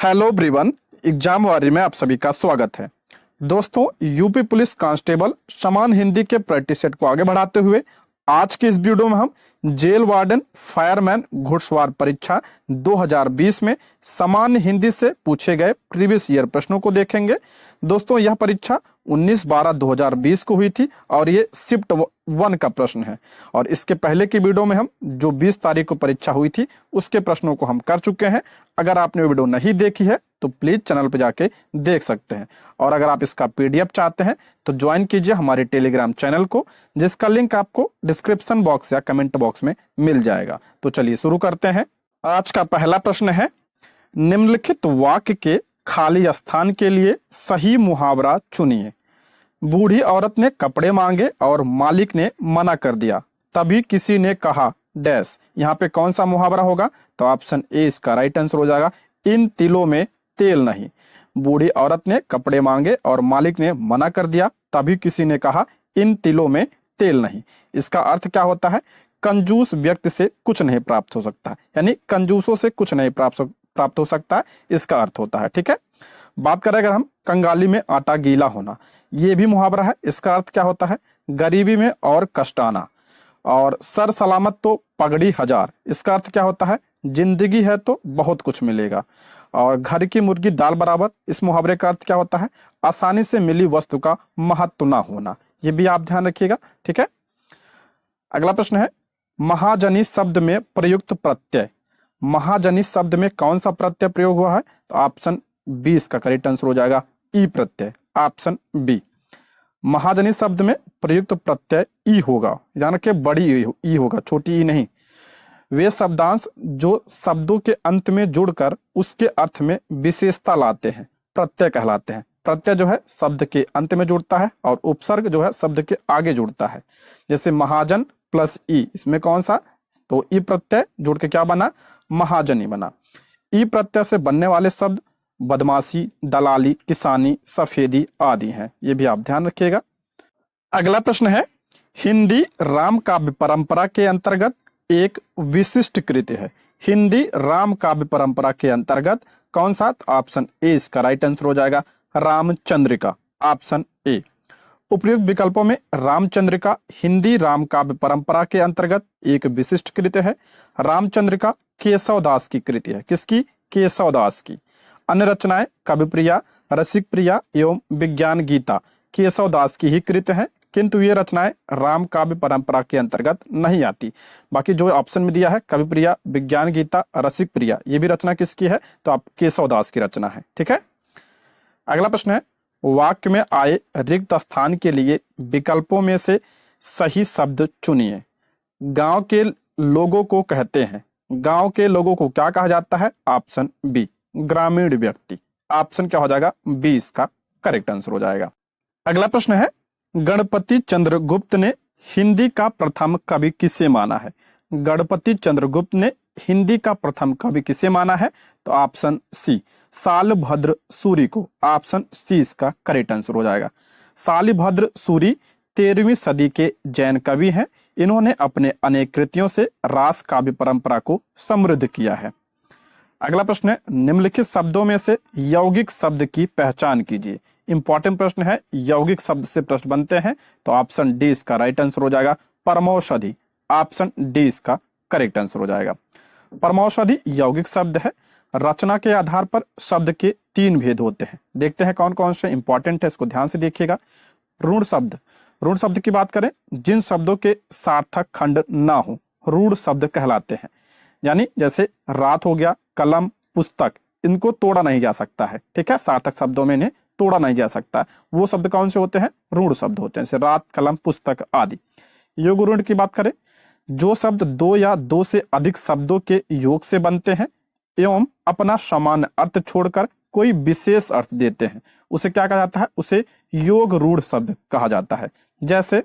Hello everyone, exam वारी में आप सभी का स्वागत है। दोस्तों, यूपी पुलिस कांस्टेबल समान हिंदी के प्रैक्टिस सेट को आगे बढ़ाते हुए आज के इस वीडियो में हम जेल वार्डन फायरमैन घुड़सवार परीक्षा 2020 में सामान्य हिंदी से पूछे गए प्रीवियस ईयर प्रश्नों को देखेंगे। दोस्तों, यह परीक्षा 19/12/2020 को हुई थी और ये शिफ्ट 1 का प्रश्न है। और इसके पहले की वीडियो में हम जो 20 तारीख को परीक्षा हुई थी उसके प्रश्नों को हम कर चुके हैं। अगर आपने वो वीडियो नहीं देखी है तो प्लीज चैनल पर जाके देख सकते हैं। और अगर आप इसका पीडीएफ चाहते हैं तो ज्वाइन कीजिए हमारे टेलीग्राम चैनल को, जिसका लिंक आपको डिस्क्रिप्शन बॉक्स या कमेंट बॉक्स में मिल जाएगा। तो चलिए शुरू करते हैं। आज का पहला प्रश्न है, निम्नलिखित वाक्य के खाली स्थान के लिए सही मुहावरा चुनिए। बूढ़ी औरत ने कपड़े मांगे और मालिक ने मना कर दिया, तभी किसी ने कहा डैश। यहाँ पे कौन सा मुहावरा होगा? तो ऑप्शन ए इसका राइट आंसर हो जाएगा, इन तिलों में तेल नहीं। बूढ़ी औरत ने कपड़े मांगे और मालिक ने मना कर दिया, तभी किसी ने कहा इन तिलों में तेल नहीं। इसका अर्थ क्या होता है? कंजूस व्यक्ति से कुछ नहीं प्राप्त हो सकता है, यानी कंजूसों से कुछ नहीं प्राप्त हो सकता है, इसका अर्थ होता है। ठीक है। बात करें अगर हम कंगाली में आटा गीला होना, ये भी मुहावरा है। इसका अर्थ क्या होता है? गरीबी में और कष्ट आना। और सर सलामत तो पगड़ी हजार, इसका अर्थ क्या होता है? जिंदगी है तो बहुत कुछ मिलेगा। और घर की मुर्गी दाल बराबर, इस मुहावरे का अर्थ क्या होता है? आसानी से मिली वस्तु का महत्व ना होना। ये भी आप ध्यान रखिएगा। ठीक है। अगला प्रश्न है, महाजनी शब्द में प्रयुक्त प्रत्यय। महाजनी शब्द में कौन सा प्रत्यय प्रयोग हुआ है? तो ऑप्शन बी इसका करेक्ट आंसर हो जाएगा, ई प्रत्यय। ऑप्शन बी, महाजनी शब्द में प्रयुक्त प्रत्यय ई होगा, यानी कि बड़ी ई होगा, छोटी ई नहीं। वे शब्दांश जो शब्दों के अंत में जुड़कर उसके अर्थ में विशेषता लाते हैं प्रत्यय कहलाते हैं। प्रत्यय जो है शब्द के अंत में जुड़ता है और उपसर्ग जो है शब्द के आगे जुड़ता है। जैसे महाजन प्लस ई, इसमें कौन सा? तो ई प्रत्यय जुड़ के क्या बना? महाजनी बना। ई प्रत्यय से बनने वाले शब्द बदमाशी, दलाली, किसानी, सफेदी आदि हैं। ये भी आप ध्यान रखिएगा। अगला प्रश्न है, हिंदी राम काव्य परंपरा के अंतर्गत एक विशिष्ट कृति है। हिंदी राम काव्य परंपरा के अंतर्गत कौन सा? ऑप्शन ए इसका राइट आंसर हो जाएगा, रामचंद्रिका। Option A. उपयुक्त विकल्पों में रामचंद्रिका हिंदी राम काव्य परंपरा के अंतर्गत एक विशिष्ट कृति है। रामचंद्रिका केशवदास की कृति है। किसकी? केशवदास की। अन्य रचनाएं कविप्रिया, रसिक प्रिया एवं विज्ञान गीता केशवदास की ही कृति है, किंतु ये रचनाएं राम काव्य परंपरा के अंतर्गत नहीं आती। बाकी जो ऑप्शन में दिया है कविप्रिया, विज्ञान गीता, रसिक प्रिया, ये भी रचना किसकी है? तो आप केशवदास की रचना है। ठीक है। अगला प्रश्न है, वाक्य में आए रिक्त स्थान के लिए विकल्पों में से सही शब्द चुनिए। गांव के लोगों को कहते हैं। गांव के लोगों को क्या कहा जाता है? ऑप्शन बी, ग्रामीण व्यक्ति। ऑप्शन क्या हो जाएगा? बी इसका करेक्ट आंसर हो जाएगा। अगला प्रश्न है, गणपति चंद्रगुप्त ने हिंदी का प्रथम कवि किसे माना है? गणपति चंद्रगुप्त ने हिंदी का प्रथम कवि किसे माना है? तो ऑप्शन सी, सालभद्र सूरी को। ऑप्शन सी इसका करेक्ट आंसर हो जाएगा। सालभद्र सूरी 13वीं सदी के जैन कवि हैं। इन्होंने अपने अनेक कृतियों से रास काव्य परंपरा को समृद्ध किया है। अगला प्रश्न है, निम्नलिखित शब्दों में से यौगिक शब्द की पहचान कीजिए। इंपॉर्टेंट प्रश्न है, यौगिक शब्द से प्रश्न बनते हैं। तो ऑप्शन डी इसका राइट आंसर हो जाएगा, परमौषधि। ऑप्शन डी इसका करेक्ट आंसर हो जाएगा। परमौषधि यौगिक शब्द है। रचना के आधार पर शब्द के 3 भेद होते हैं। देखते हैं कौन कौन से इंपॉर्टेंट है, इसको ध्यान से देखिएगा। रूढ़ शब्द, रूढ़ शब्द की बात करें, जिन शब्दों के सार्थक खंड ना हो रूढ़ शब्द कहलाते हैं। यानी जैसे रात हो गया, कलम, पुस्तक, इनको तोड़ा नहीं जा सकता है। ठीक है, सार्थक शब्दों में इन्हें तोड़ा नहीं जा सकता। वो शब्द कौन से होते हैं? रूढ़ शब्द होते हैं, जैसे रात, कलम, पुस्तक आदि। योग रूढ़ की बात करें, जो शब्द 2 या 2 से अधिक शब्दों के योग से बनते हैं एवं अपना सामान्य अर्थ छोड़कर कोई विशेष अर्थ देते हैं, उसे क्या कहा जाता है? उसे योग रूढ़ शब्द कहा जाता है। जैसे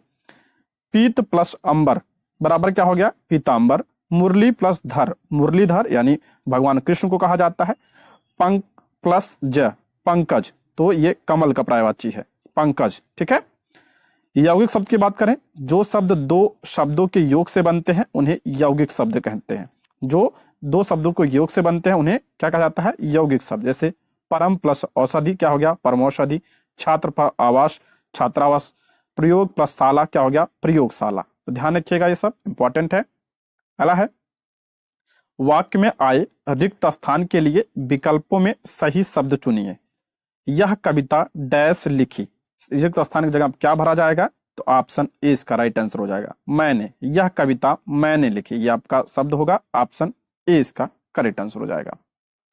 पीत प्लस अंबर बराबर क्या हो गया? पीतांबर। मुरली प्लस धर, मुरलीधर यानी भगवान कृष्ण को कहा जाता है। पंक प्लस ज, पंकज, तो ये कमल का पर्यायवाची है, पंकज। ठीक है। यौगिक शब्द की बात करें, जो शब्द 2 शब्दों के योग से बनते हैं उन्हें यौगिक शब्द कहते हैं। जो दो शब्दों को योग से बनते हैं उन्हें क्या कहा जाता है, यौगिक शब्द। जैसे परम प्लस औषधि क्या हो गया, परमौषधि। छात्र पर आवास, छात्रावास। प्रयोग प्लस शाला क्या हो गया, प्रयोगशाला। तो ध्यान रखिएगा, ये सब इंपॉर्टेंट है। अगला है, वाक्य में आए रिक्त स्थान के लिए विकल्पों में सही शब्द चुनिए। यह कविता डैश लिखी, रिक्त स्थान की जगह क्या भरा जाएगा, तो ऑप्शन ए इसका राइट आंसर हो जाएगा, मैंने। यह कविता मैंने लिखी, यह आपका शब्द होगा, ऑप्शन ए इसका करेक्ट आंसर हो जाएगा।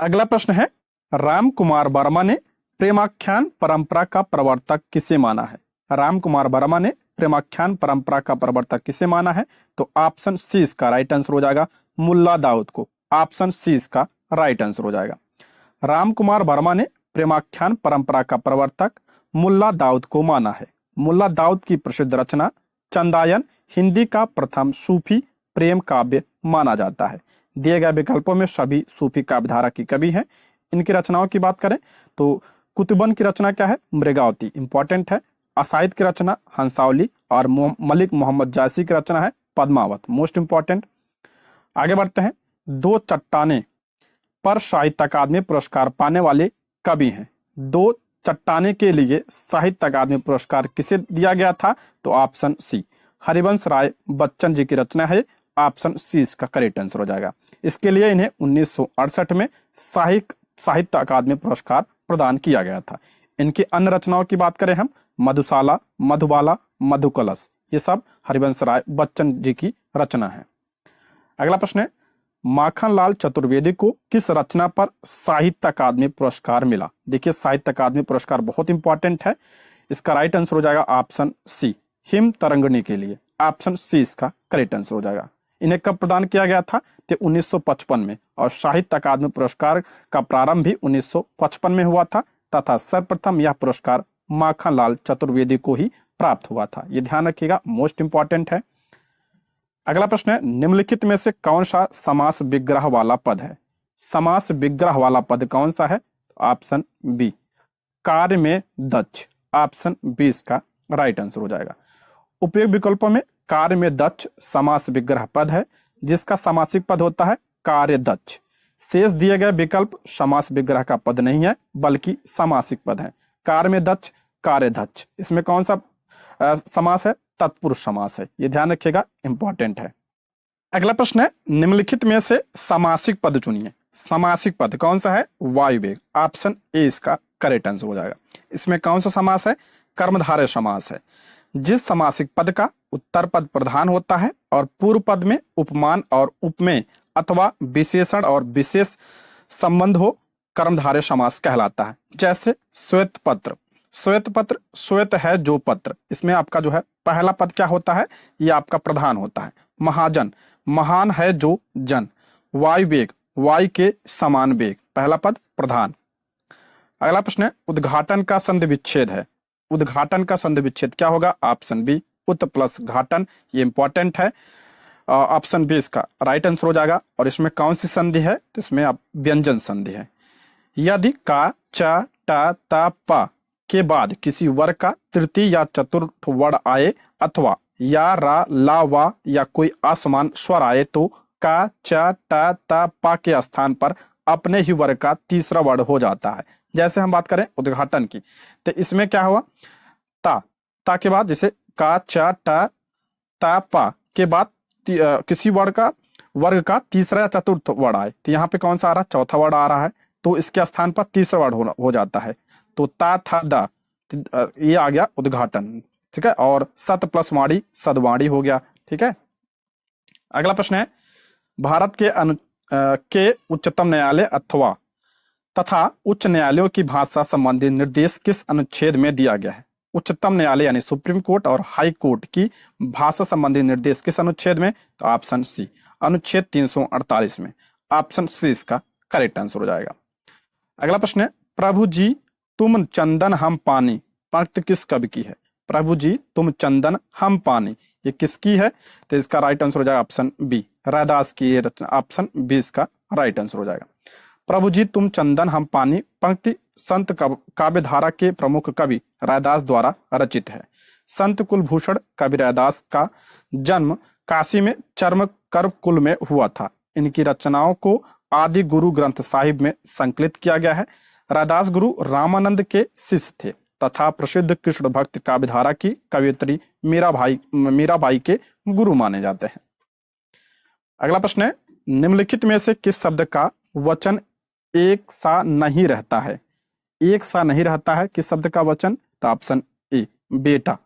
अगला प्रश्न है, राम कुमार वर्मा ने प्रेमाख्यान परंपरा का प्रवर्तक किसे माना है। राम कुमार वर्मा ने प्रेमाख्यान परंपरा का प्रवर्तक किसे माना है, तो ऑप्शन सी इसका राइट आंसर हो जाएगा, मुल्ला दाऊद को। ऑप्शन सी इसका राइट आंसर हो जाएगा। राम कुमार वर्मा ने प्रेमाख्यान परंपरा का प्रवर्तक मुल्ला दाऊद को माना है। मुल्ला दाऊद की प्रसिद्ध रचना चंदायन हिंदी का प्रथम सूफी प्रेम काव्य माना जाता है। दिए गए विकल्पों में सभी सूफी काव्यधारा की कवि हैं। इनकी रचनाओं की बात करें तो कुतुबन की रचना क्या है, मृगावती, इंपॉर्टेंट है। असाइद की रचना हंसावली और मलिक मोहम्मद जायसी की रचना है पद्मावत, मोस्ट इंपॉर्टेंट। आगे बढ़ते हैं, दो चट्टाने पर साहित्य अकादमी पुरस्कार पाने वाले कवि हैं। दो चट्टाने के लिए साहित्य अकादमी पुरस्कार किसे दिया गया था, तो ऑप्शन सी हरिवंश राय बच्चन जी की रचना है, ऑप्शन सी इसका करेक्ट आंसर हो जाएगा। इसके लिए इन्हें 1968 में साहित्य अकादमी पुरस्कार प्रदान किया गया था। इनकी अन्य रचनाओं की बात करें हम, मधुशाला, मधुबाला, मधुकलश, ये सब हरिवंश राय बच्चन जी की रचना है। अगला प्रश्न है, माखनलाल चतुर्वेदी को किस रचना पर साहित्य अकादमी पुरस्कार मिला। देखिए, साहित्य अकादमी पुरस्कार बहुत इंपॉर्टेंट है, इसका राइट आंसर हो जाएगा ऑप्शन सी हिम तरंगणी के लिए, ऑप्शन सी इसका करेक्ट आंसर हो जाएगा। इन्हें कब प्रदान किया गया था, तो 1955 में, और साहित्य अकादमी पुरस्कार का प्रारंभ भी 1955 में हुआ था तथा सर्वप्रथम यह पुरस्कार माखनलाल चतुर्वेदी को ही प्राप्त हुआ था। यह ध्यान रखिएगा, मोस्ट इंपॉर्टेंट है। अगला प्रश्न है, निम्नलिखित में से कौन सा समास विग्रह वाला पद है। समास विग्रह वाला पद कौन सा है, ऑप्शन बी कार्य में दक्ष, ऑप्शन बी इसका राइट आंसर हो जाएगा। उपयुक्त विकल्पों में कार्य में दक्ष समास विग्रह पद है, जिसका समासिक पद होता है कार्य दक्ष। शेष दिए गए विकल्प समास विग्रह का पद नहीं है बल्कि समासिक पद है। कार्य में दक्ष, कार्य दक्ष, इसमें कौन सा समास है, तत्पुरुष समास है, ये ध्यान रखिएगा, इंपॉर्टेंट है। अगला प्रश्न है, निम्नलिखित में से समासिक पद चुनिए। समासिक पद कौन सा है, वायुवेग, ऑप्शन ए इसका करेक्ट आंसर हो जाएगा। इसमें कौन सा समास है, कर्मधारय समास है। जिस समासिक पद का उत्तर पद प्रधान होता है और पूर्व पद में उपमान और उपमेय अथवा विशेषण और विशेष संबंध हो, कर्मधारय समास कहलाता है। जैसे श्वेत पत्र, श्वेत पत्र, श्वेत है जो पत्र, इसमें आपका जो है पहला पद क्या होता है, ये आपका प्रधान होता है। महाजन, महान है जो जन। वायुवेग, वायु के समान वेग, पहला पद प्रधान। अगला प्रश्न है, उद्घाटन का संधि विच्छेद है। उद्घाटन का संधि विच्छेद क्या होगा, ऑप्शन बी उत प्लस घाटन, ये इंपॉर्टेंट है, ऑप्शन बी इसका राइट आंसर हो जाएगा। और इसमें कौन सी संधि है, तो इसमें आप व्यंजन संधि है। यदि का, च, ट, त, प के बाद किसी वर्ग का तृतीय या चतुर्थ वर्ण आए अथवा या, रा, ला, वा या कोई असमान स्वर आए तो का, च, ट, त, प के स्थान पर अपने ही वर्ग का तीसरा वर्ण हो जाता है। जैसे हम बात करें उद्घाटन की, तो इसमें क्या हुआ, ता के बाद जैसे का, च, ट, त, प के बाद किसी वर्ग का तीसरा या चतुर्थ वर्ण आए, तो यहाँ पे कौन सा आ रहा है, चौथा वर्ण आ रहा है, तो इसके स्थान पर तीसरा वर्ण हो जाता है। तो ता, था, दा, ये आ गया उद्घाटन, ठीक है। और सत प्लस वाणी सदवाणी हो गया, ठीक है। अगला प्रश्न है, भारत के उच्चतम न्यायालय अथवा तथा उच्च न्यायालयों की भाषा संबंधी निर्देश किस अनुच्छेद में दिया गया है। उच्चतम न्यायालय यानी सुप्रीम कोर्ट और हाई कोर्ट की भाषा संबंधी निर्देश किस अनुच्छेद में, तो ऑप्शन सी अनुच्छेद 348 में, ऑप्शन सी इसका करेक्ट आंसर हो जाएगा। अगला प्रश्न है, प्रभु जी तुम चंदन हम पानी, पंक्ति किस कवि की है। प्रभु जी तुम चंदन हम पानी, ये किसकी है, तो इसका राइट आंसर हो जाएगा ऑप्शन बी रैदास की ये रचना, ऑप्शन बी इसका राइट आंसर हो जाएगा। प्रभु जी तुम चंदन हम पानी पंक्ति संत काव्यधारा के प्रमुख कवि रैदास द्वारा रचित है। संत कुलभूषण कवि रैदास का जन्म काशी में चर्म कर्व कुल में हुआ था। इनकी रचनाओं को आदि गुरु ग्रंथ साहिब में संकलित किया गया है। रैदास गुरु रामानंद के शिष्य थे तथा प्रसिद्ध कृष्ण भक्त काव्यधारा की कवयित्री मीराबाई के गुरु माने जाते हैं। अगला प्रश्न है, निम्नलिखित में से किस शब्द का वचन एक सा नहीं रहता है? एक सा नहीं रहता है, किस शब्द का वचन? तो ऑप्शन ए बेटा।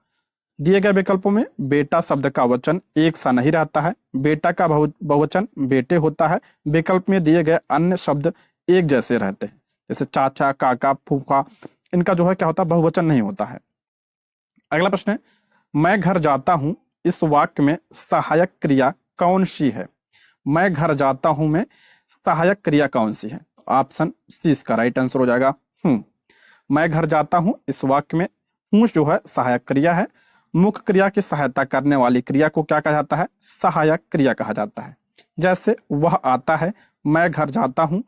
दिए गए विकल्पों में बेटा शब्द का वचन एक सा नहीं रहता है, बेटा का बहुवचन बेटे होता है, विकल्प में दिए गए अन्य शब्द एक जैसे रहते हैं, जैसे चाचा, काका, फूफा, इनका जो है क्या होता है, बहुवचन नहीं होता है। अगला प्रश्न है, मैं घर जाता हूं, इस वाक्य में सहायक क्रिया कौन सी है? मैं घर जाता हूं में सहायक क्रिया कौन सी है? ऑप्शन सी इसका राइट आंसर हो जाएगा हूं। मैं घर जाता हूं, इस वाक्य में हूं जो है सहायक क्रिया है। मुख्य क्रिया की सहायता करने वाली क्रिया को क्या कहा जाता है? सहायक क्रिया कहा जाता है। जैसे वह आता है, मैं घर जाता हूं,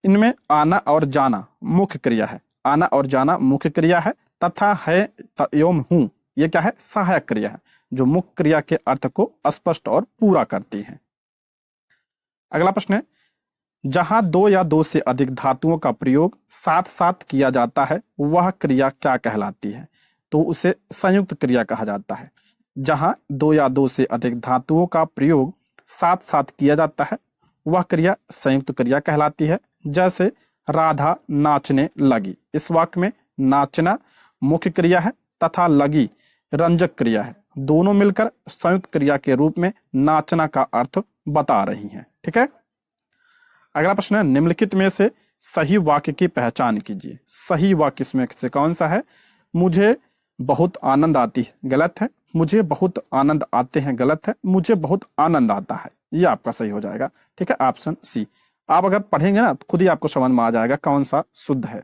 इनमें आना और जाना मुख्य क्रिया है, आना और जाना मुख्य क्रिया है, तथा है एवं हूं ये क्या है? सहायक क्रिया है, जो मुख्य क्रिया के अर्थ को स्पष्ट और पूरा करती है। अगला प्रश्न है, जहां दो या दो से अधिक धातुओं का प्रयोग साथ साथ किया जाता है वह क्रिया क्या कहलाती है? तो उसे संयुक्त क्रिया कहा जाता है। जहां दो या दो से अधिक धातुओं का प्रयोग साथ साथ किया जाता है वह क्रिया संयुक्त क्रिया कहलाती है। जैसे राधा नाचने लगी, इस वाक्य में नाचना मुख्य क्रिया है तथा लगी रंजक क्रिया है, दोनों मिलकर संयुक्त क्रिया के रूप में नाचना का अर्थ बता रही हैं। ठीक है। अगला प्रश्न है, निम्नलिखित में से सही वाक्य की पहचान कीजिए। सही वाक्य इसमें से कौन सा है? मुझे बहुत आनंद आती है, गलत है। मुझे बहुत आनंद आते हैं, गलत है। मुझे बहुत आनंद आता है, ये आपका सही हो जाएगा। ठीक है, ऑप्शन सी। आप अगर पढ़ेंगे ना खुद ही आपको समझ में आ जाएगा कौन सा शुद्ध है।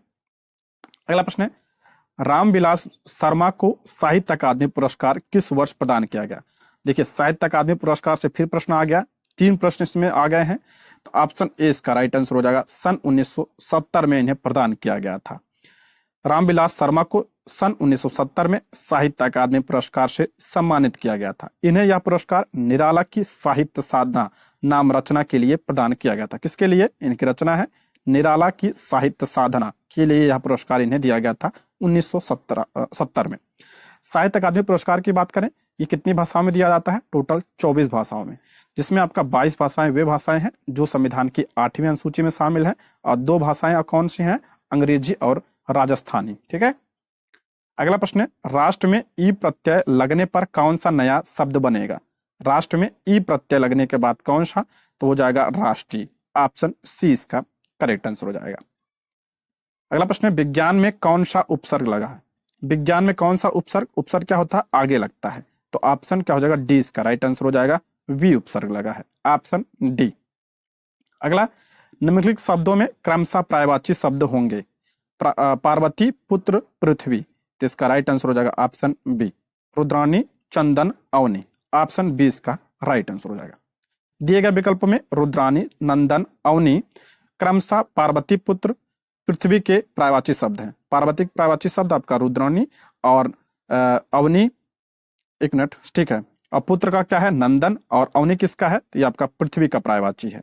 अगला प्रश्न है, रामविलास शर्मा को साहित्य अकादमी पुरस्कार किस वर्ष प्रदान किया गया? देखिए, साहित्य अकादमी पुरस्कार से फिर प्रश्न आ गया, 3 प्रश्न इसमें आ गए हैं, तो ऑप्शन ए इसका राइट आंसर हो जाएगा। सन 1970 में इन्हें प्रदान किया गया था। रामविलास शर्मा को सन 1970 में साहित्य अकादमी पुरस्कार से सम्मानित किया गया था। इन्हें यह पुरस्कार निराला की साहित्य साधना नाम रचना के लिए प्रदान किया गया था। किसके लिए? इनकी रचना है निराला की साहित्य साधना के लिए यह पुरस्कार इन्हें दिया गया था 1970 में। साहित्य अकादमी पुरस्कार की बात करें, ये कितनी भाषाओं में दिया जाता है? टोटल 24 भाषाओं में, जिसमें आपका 22 भाषाएं वे भाषाएं हैं जो संविधान की 8वीं अनुसूची में शामिल हैं, और 2 भाषाएं कौन सी हैं? अंग्रेजी और राजस्थानी। ठीक है। अगला प्रश्न है, राष्ट्र में ई प्रत्यय लगने पर कौन सा नया शब्द बनेगा? राष्ट्र में ई प्रत्यय लगने के बाद कौन सा? तो हो जाएगा राष्ट्रीय। ऑप्शन सी इसका करेक्ट आंसर हो जाएगा। अगला प्रश्न है, विज्ञान में कौन सा उपसर्ग लगा है? विज्ञान में कौन सा उपसर्ग? उपसर्ग क्या होता है? आगे लगता है, तो ऑप्शन क्या हो जाएगा? डी इसका राइट आंसर हो जाएगा। वी उपसर्ग लगा है, ऑप्शन डी। अगला, निम्नलिखित शब्दों में क्रमशः पर्यायवाची शब्द होंगे। पार्वती, पुत्र, पृथ्वी, तो इसका राइट आंसर हो जाएगा ऑप्शन बी। रुद्राणी, चंदन, अवनी, ऑप्शन बी इसका राइट आंसर हो जाएगा। दिए गए विकल्प में रुद्राणी, नंदन, अवनी क्रमशः पार्वती, पुत्र, पृथ्वी के पर्यायवाची शब्द हैं। पार्वती पर्यायवाची शब्द आपका रुद्राणी और अवनी, एक मिनट, ठीक है, और पुत्र का क्या है? नंदन, और अवनी किसका है? तो ये आपका पृथ्वी का पर्यायवाची है।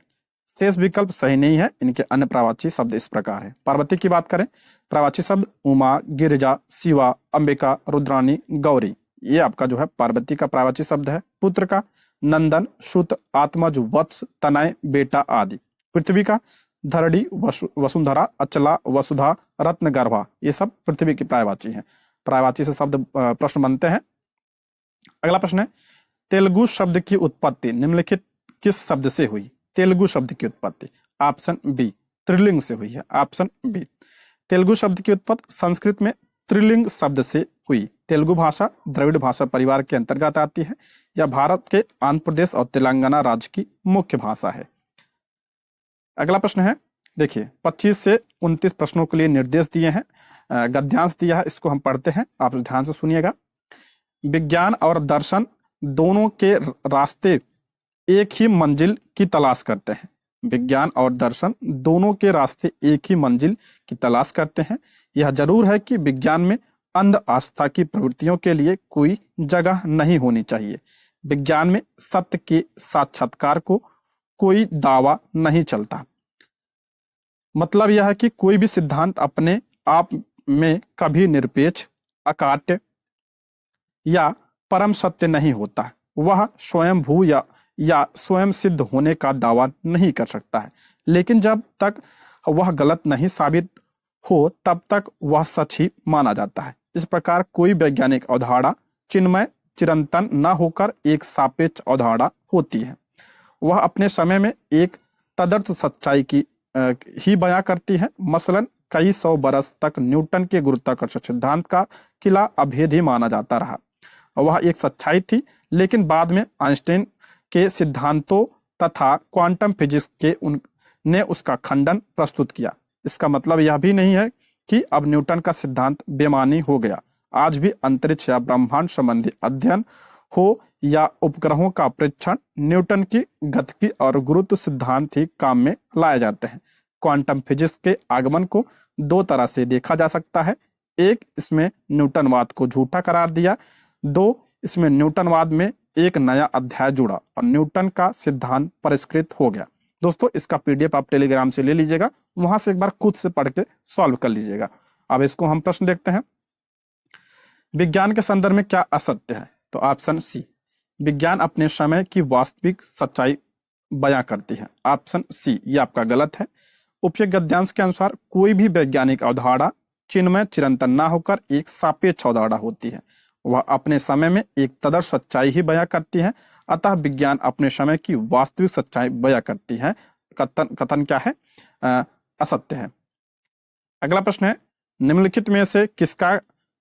शेष विकल्प सही नहीं है, इनके अन्य पर्यायवाची शब्द इस प्रकार है। पार्वती की बात करें, पर्यायवाची शब्द उमा, गिरिजा, शिवा, अंबिका, रुद्राणी, गौरी, ये आपका जो है पार्वती का पर्यायवाची शब्द है। पुत्र का नंदन, सुत, आत्मज, वत्स, तनय, बेटा आदि। पृथ्वी का धरणी, वसुंधरा, अचला, वसुधा, रत्नगर्भा, ये सब पृथ्वी की पर्यायवाची हैं। पर्यायवाची से शब्द प्रश्न बनते हैं। अगला प्रश्न है, तेलुगु शब्द की उत्पत्ति निम्नलिखित किस शब्द से हुई? तेलुगु शब्द की उत्पत्ति ऑप्शन बी त्रिलिंग से हुई है, ऑप्शन बी। तेलुगु शब्द की उत्पत्ति संस्कृत में त्रिलिंग शब्द से हुई। तेलुगु भाषा द्रविड़ भाषा परिवार के अंतर्गत आती है। यह भारत के आंध्र प्रदेश और तेलंगाना राज्य की मुख्य भाषा है। अगला प्रश्न है, देखिए 25 से 29 प्रश्नों के लिए निर्देश दिए हैं, गद्यांश दिया है, इसको हम पढ़ते हैं, आप ध्यान से सुनिएगा। विज्ञान और दर्शन दोनों के रास्ते एक ही मंजिल की तलाश करते हैं। विज्ञान और दर्शन दोनों के रास्ते एक ही मंजिल की तलाश करते हैं। यह जरूर है कि विज्ञान में अंध आस्था की प्रवृत्तियों के लिए कोई जगह नहीं होनी चाहिए। विज्ञान में सत्य के साक्षात्कार को कोई दावा नहीं चलता। मतलब यह है कि कोई भी सिद्धांत अपने आप में कभी निरपेक्ष, अकाट्य या परम सत्य नहीं होता है। वह स्वयंभू या स्वयं सिद्ध होने का दावा नहीं कर सकता है, लेकिन जब तक वह गलत नहीं साबित हो तब तक वह सच ही माना जाता है। इस प्रकार कोई वैज्ञानिक अवधारणा चिन्मय चिरंतन न होकर एक सापेक्ष अवधारणा होती है। वह अपने समय में एक तदर्थ सच्चाई की ही बयां करती है। मसलन कई सौ बरस तक न्यूटन के गुरुत्वाकर्षण सिद्धांत का किला अभेद ही माना जाता रहा। वह एक सच्चाई थी, लेकिन बाद में आइंस्टाइन के सिद्धांतों तथा क्वांटम फिजिक्स ने उसका खंडन प्रस्तुत किया। इसका मतलब यह भी नहीं है कि अब न्यूटन का सिद्धांत बेमानी हो गया। आज भी अंतरिक्ष या ब्रह्मांड संबंधी अध्ययन हो या उपग्रहों का परीक्षण, न्यूटन की गतिकी और गुरुत्व सिद्धांत ही काम में लाए जाते हैं। क्वांटम फिजिक्स के आगमन को दो तरह से देखा जा सकता है। एक, इसमें न्यूटनवाद को झूठा करार दिया। दो, इसमें न्यूटनवाद में एक नया अध्याय जुड़ा और न्यूटन का सिद्धांत परिष्कृत हो गया। दोस्तों, इसका पीडीएफ आप टेलीग्राम से ले लीजिएगा, वहां से एक बार खुद से पढ़ के सॉल्व कर लीजिएगा। अब इसको हम प्रश्न देखते हैं। विज्ञान के संदर्भ में क्या असत्य है? तो ऑप्शन सी, विज्ञान अपने समय की वास्तविक सच्चाई बयां करती है। ऑप्शन सी ये आपका गलत है। उपयुक्त गद्यांश के अनुसार कोई भी वैज्ञानिक अवधारणा चिन्मय चिरंतन न होकर एक सापेक्ष अवधारणा होती है। वह अपने समय में एक तदर्थ सच्चाई ही बयां करती है। अतः विज्ञान अपने समय की वास्तविक सच्चाई बयां करती है। कथन क्या है? असत्य है। अगला प्रश्न है, निम्नलिखित में से किसका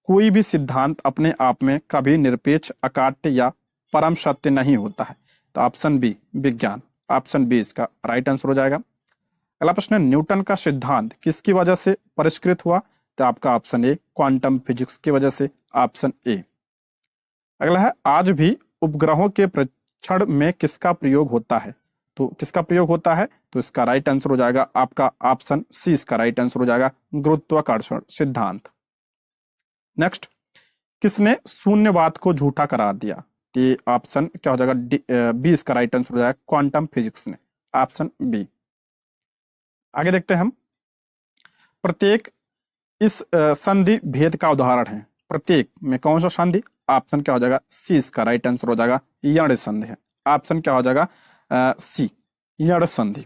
कोई भी सिद्धांत अपने आप में कभी निरपेक्ष, अकाट्य या परम सत्य नहीं होता है? तो ऑप्शन बी, विज्ञान। ऑप्शन बी इसका राइट आंसर हो जाएगा। अगला प्रश्न है, न्यूटन का सिद्धांत किसकी वजह से परिष्कृत हुआ? तो आपका ऑप्शन ए, क्वांटम फिजिक्स की वजह से। Option A. अगला है, आज भी उपग्रहों के परीक्षण में किसका प्रयोग होता है? तो किसका प्रयोग होता है? तो इसका राइट आंसर हो जाएगा आपका ऑप्शन सी, इसका राइट आंसर हो जाएगा गुरुत्वाकर्षण सिद्धांत। नेक्स्ट, किसने शून्यवाद को झूठा करार दिया? ये ऑप्शन क्या हो जाएगा? बी इसका राइट आंसर हो जाएगा क्वांटम फिजिक्स ने। Option B. आगे देखते हैं हम। प्रत्येक इस संधि भेद का उदाहरण है। प्रत्येक में कौन सा संधि? ऑप्शन क्या हो जाएगा? सी इसका राइट आंसर हो जाएगा यण संधि है। ऑप्शन क्या हो जाएगा? सी, यण संधि।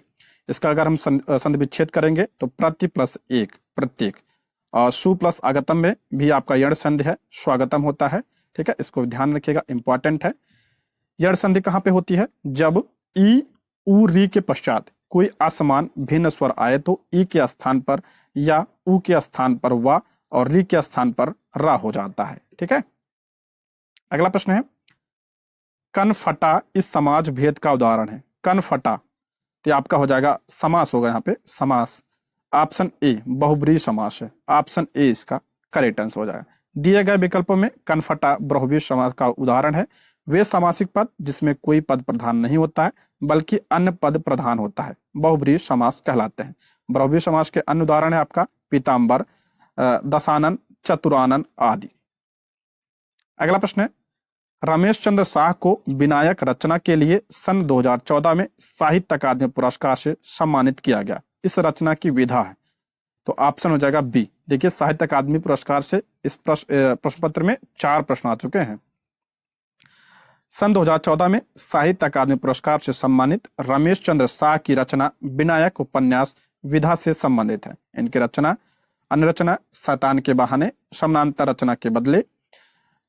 इसका अगर हम संधि विच्छेद करेंगे तो प्रति प्लस एक, प्रत्येक, और सु प्लस आगतम में भी आपका यण संधि है, स्वागतम होता है। ठीक है, इसको ध्यान रखिएगा, इंपॉर्टेंट है। यण संधि कहां पे होती है? जब ई उ री के पश्चात कोई असमान भिन्न स्वर आए तो ई के स्थान पर या उ के स्थान पर वा और री के स्थान पर रा हो जाता है। ठीक है। अगला प्रश्न है, कनफटा इस समाज भेद का उदाहरण है। कनफटा तो आपका हो जाएगा समास होगा यहाँ पे, समास। ऑप्शन ए, बहुब्रीहि समास है। ऑप्शन ए इसका करेक्ट आंसर हो जाएगा। दिए गए विकल्पों में कनफटा बहुब्रीहि समास का उदाहरण है। वे समासिक पद जिसमें कोई पद प्रधान नहीं होता है बल्कि अन्य पद प्रधान होता है, बहुब्रीहि समास कहलाते हैं। बहुब्रीहि समास के अन्य उदाहरण है आपका पीताम्बर, दशानन, चतुरानन आदि। अगला प्रश्न है, रमेश चंद्र शाह को विनायक रचना के लिए सन 2014 में साहित्य अकादमी पुरस्कार से सम्मानित किया गया। इस रचना की विधा है। तो ऑप्शन हो जाएगा बी। देखिए, साहित्य अकादमी पुरस्कार से इस प्रश्न पत्र में 4 प्रश्न आ चुके हैं। सन 2014 में साहित्य अकादमी पुरस्कार से सम्मानित रमेश चंद्र शाह की रचना विनायक उपन्यास विधा से संबंधित है। इनकी रचना अन्य रचना शैतान के बहाने, समानांतर रचना के बदले,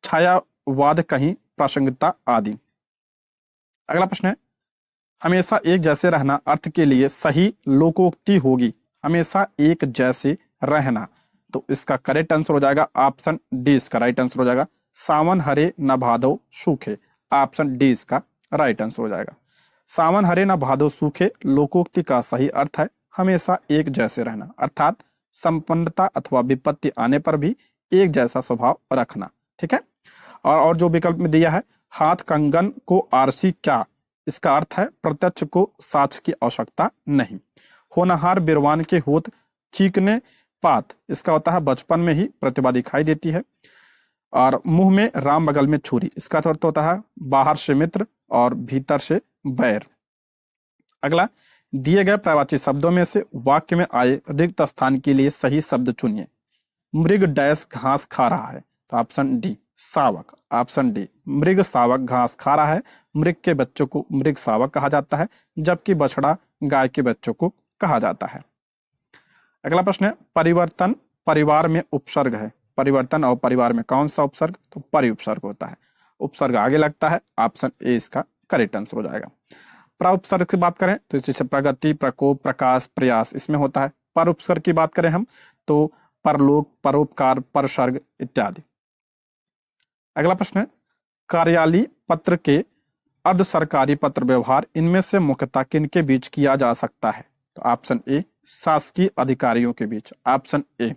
छायावाद कहीं, प्रासंगिकता आदि। अगला प्रश्न है, हमेशा एक जैसे रहना अर्थ के लिए सही लोकोक्ति होगी। हमेशा एक जैसे रहना, तो इसका करेक्ट आंसर हो जाएगा ऑप्शन डी, इसका राइट आंसर हो जाएगा सावन हरे न भादो सूखे। ऑप्शन डी इसका राइट आंसर हो जाएगा। सावन हरे न भादो सूखे लोकोक्ति का सही अर्थ है हमेशा एक जैसे रहना, अर्थात संपन्नता अथवा विपत्ति आने पर भी एक जैसा स्वभाव रखना। ठीक है। और जो विकल्प में दिया है, हाथ कंगन को आरसी क्या, इसका अर्थ है प्रत्यक्ष को साक्ष्य की आवश्यकता नहीं। होनहार बिरवान के होत चीकने पात, इसका होता है बचपन में ही प्रतिभा दिखाई देती है। और मुंह में राम बगल में छुरी, इसका अर्थ होता है बाहर से मित्र और भीतर से बैर। अगला, दिए गए प्रवाची शब्दों में से वाक्य में आए रिक्त स्थान के लिए सही शब्द चुनिए। मृग डैश घास खा रहा है, तो ऑप्शन डी शावक। ऑप्शन डी, मृग शावक घास खा रहा है। मृग के बच्चों को मृग शावक कहा जाता है, जबकि बछड़ा गाय के बच्चों को कहा जाता है। अगला प्रश्न है, परिवर्तन परिवार में उपसर्ग है। परिवर्तन और परिवार में कौन सा उपसर्ग? तो परि उपसर्ग होता है। उपसर्ग आगे लगता है, ऑप्शन ए इसका करेक्ट आंसर हो जाएगा। प्र उपसर्ग की बात करें तो जैसे प्रगति, प्रकोप, प्रकाश, प्रयास इसमें होता है। पर उपसर्ग की बात करें हम तो परलोक, परोपकार, परसर्ग इत्यादि। अगला प्रश्न है, कार्यालय पत्र के अर्ध सरकारी पत्र व्यवहार इनमें से मुख्यतः किनके बीच किया जा सकता है? तो ऑप्शन ए शासकीय अधिकारियों के बीच। ऑप्शन ए,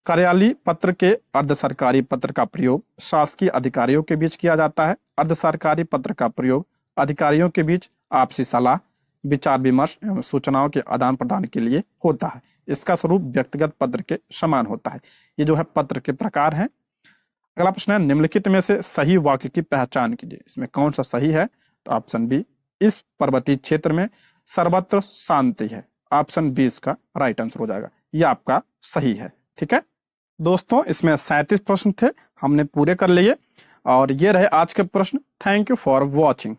कार्यालय पत्र के अर्ध सरकारी पत्र का प्रयोग शासकीय अधिकारियों के बीच किया जाता है। अर्ध सरकारी पत्र का प्रयोग अधिकारियों के बीच आपसी सलाह, विचार विमर्श एवं सूचनाओं के आदान प्रदान के लिए होता है। इसका स्वरूप व्यक्तिगत पत्र के समान होता है। ये जो है पत्र के प्रकार हैं। अगला प्रश्न है, निम्नलिखित में से सही वाक्य की पहचान कीजिए। इसमें कौन सा सही है? तो ऑप्शन बी, इस पर्वतीय क्षेत्र में सर्वत्र शांति है। ऑप्शन बी इसका राइट आंसर हो जाएगा। यह आपका सही है। ठीक है दोस्तों, इसमें 37 प्रश्न थे, हमने पूरे कर लिए और ये रहे आज के प्रश्न। Thank you for watching.